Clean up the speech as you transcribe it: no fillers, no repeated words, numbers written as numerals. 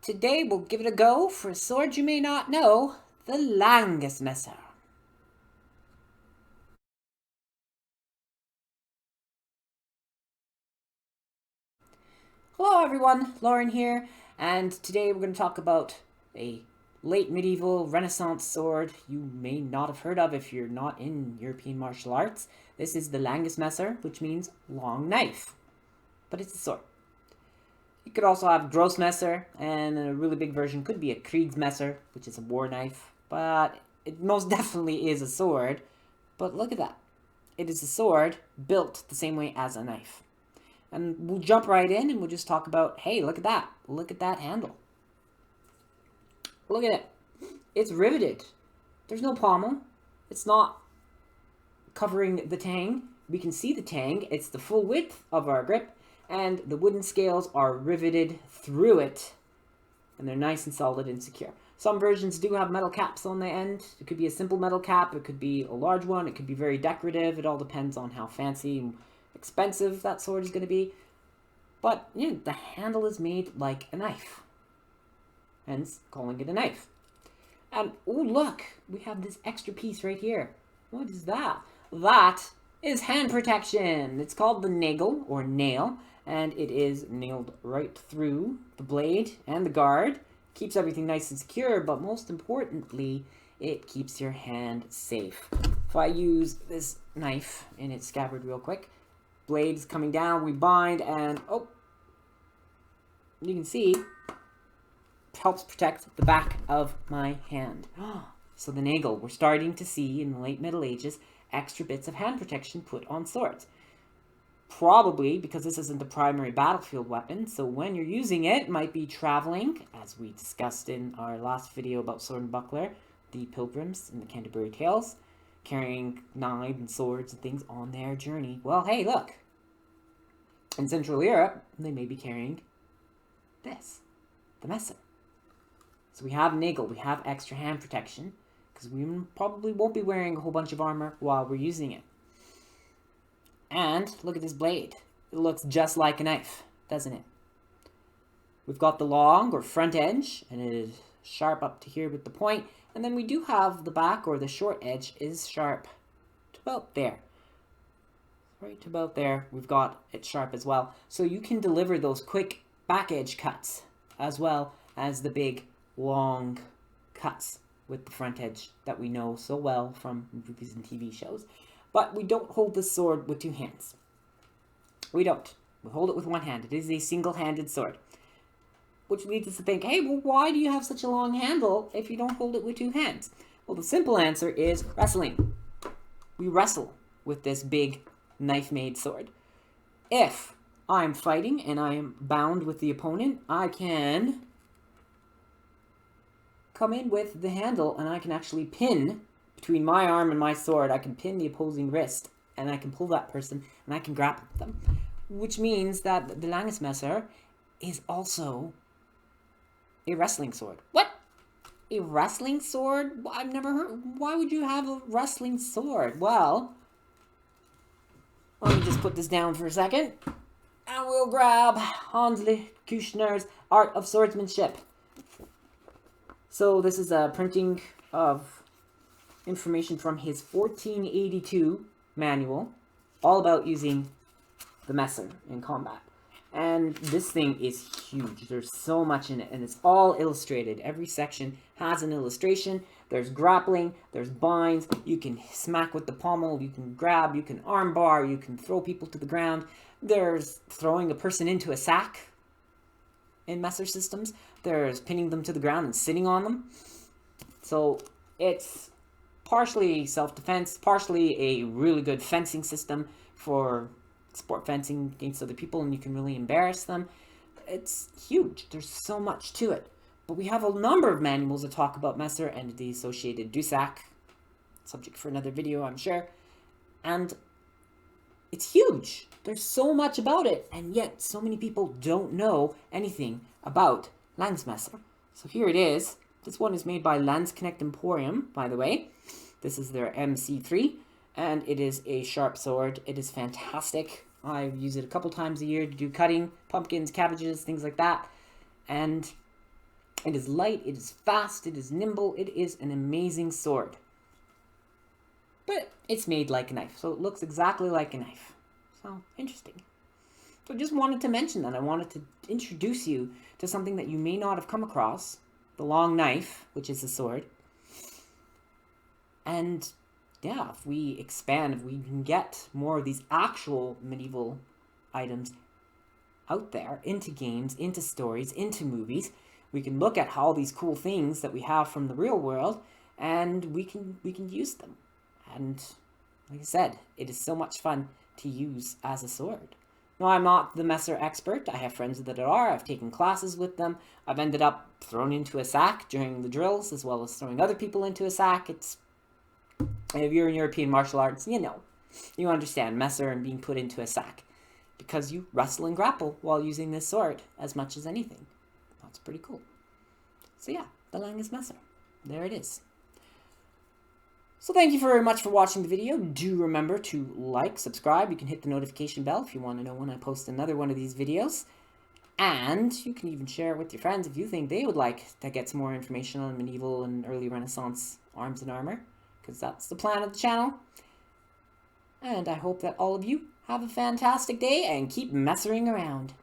Today we'll give it a go for a sword you may not know, the LangesMesser. Hello everyone, Lauren here, and today we're going to talk about a late medieval Renaissance sword you may not have heard of if you're not in European martial arts. This is the LangesMesser, which means long knife, but it's a sword. You could also have LangesMesser, and a really big version could be a Kriegsmesser, which is a war knife, but it most definitely is a sword. But look at that. It is a sword built the same way as a knife. And we'll jump right in and we'll just talk about, hey, look at that. Look at that handle. Look at it. It's riveted. There's no pommel. It's not covering the tang. We can see the tang. It's the full width of our grip. And the wooden scales are riveted through it. And they're nice and solid and secure. Some versions do have metal caps on the end. It could be a simple metal cap. It could be a large one. It could be very decorative. It all depends on how fancy and expensive that sword is going to be. But, yeah, the handle is made like a knife. Hence, calling it a knife. And, oh, look. We have this extra piece right here. What is that? That is hand protection. It's called the nagel, or nail. And it is nailed right through the blade and the guard. Keeps everything nice and secure, but most importantly, it keeps your hand safe. If I use this knife in its scabbard real quick, blade's coming down, we bind, and oh, you can see, it helps protect the back of my hand. So the nagel, we're starting to see in the late Middle Ages, extra bits of hand protection put on swords. Probably because this isn't the primary battlefield weapon, so when you're using it, it might be traveling, as we discussed in our last video about sword and buckler, the pilgrims in the Canterbury Tales, carrying knives and swords and things on their journey. Well, hey, look. In Central Europe, they may be carrying this, the messer. So we have nagel, we have extra hand protection, because we probably won't be wearing a whole bunch of armor while we're using it. And look at this blade. It looks just like a knife, doesn't it? We've got the long or front edge, and it is sharp up to here with the point. And then we do have the back or the short edge is sharp to about there. Right about there, we've got it sharp as well. So you can deliver those quick back edge cuts as well as the big long cuts with the front edge that we know so well from movies and TV shows. But we don't hold this sword with two hands. We don't. We hold it with one hand. It is a single-handed sword. Which leads us to think, hey, well, why do you have such a long handle if you don't hold it with two hands? Well, the simple answer is wrestling. We wrestle with this big knife-made sword. If I'm fighting and I am bound with the opponent, I can come in with the handle and I can actually pin between my arm and my sword. I can pin the opposing wrist and I can pull that person and I can grapple them. Which means that the LangesMesser is also a wrestling sword. What? A wrestling sword? I've never heard. Why would you have a wrestling sword? Well, let me just put this down for a second. And we'll grab Hans Kuchner's Art of Swordsmanship. So this is a printing of information from his 1482 manual, all about using the messer in combat. And this thing is huge. There's so much in it, and it's all illustrated. Every section has an illustration. There's grappling, there's binds, you can smack with the pommel, you can grab, you can arm bar, you can throw people to the ground. There's throwing a person into a sack in messer systems. There's pinning them to the ground and sitting on them. So it's partially self-defense, partially a really good fencing system for sport fencing against other people, and you can really embarrass them. It's huge. There's so much to it. But we have a number of manuals that talk about messer and the associated dusac. Subject for another video, I'm sure. And it's huge. There's so much about it, and yet so many people don't know anything about LangesMesser. So here it is. This one is made by Landsknecht Emporium, by the way. This is their MC3, and it is a sharp sword. It is fantastic. I use it a couple times a year to do cutting, pumpkins, cabbages, things like that. And It is light, it is fast, it is nimble, it is an amazing sword. But it's made like a knife, so it looks exactly like a knife. So, interesting. So I just wanted to mention that. I wanted to introduce you to something that you may not have come across. The long knife, which is a sword. And yeah, if we expand, if we can get more of these actual medieval items out there, into games, into stories, into movies, we can look at all these cool things that we have from the real world, and we can use them. And like I said, it is so much fun to use as a sword. No, I'm not the Messer expert. I have friends that are. I've taken classes with them. I've ended up thrown into a sack during the drills, as well as throwing other people into a sack. If you're in European martial arts, you understand Messer and being put into a sack, because you wrestle and grapple while using this sword as much as anything. That's pretty cool. So yeah, the LangesMesser. There it is. So thank you very much for watching the video. Do remember to like, subscribe. You can hit the notification bell if you want to know when I post another one of these videos. And you can even share it with your friends if you think they would like to get some more information on medieval and early Renaissance arms and armor, because that's the plan of the channel. And I hope that all of you have a fantastic day and keep messering around.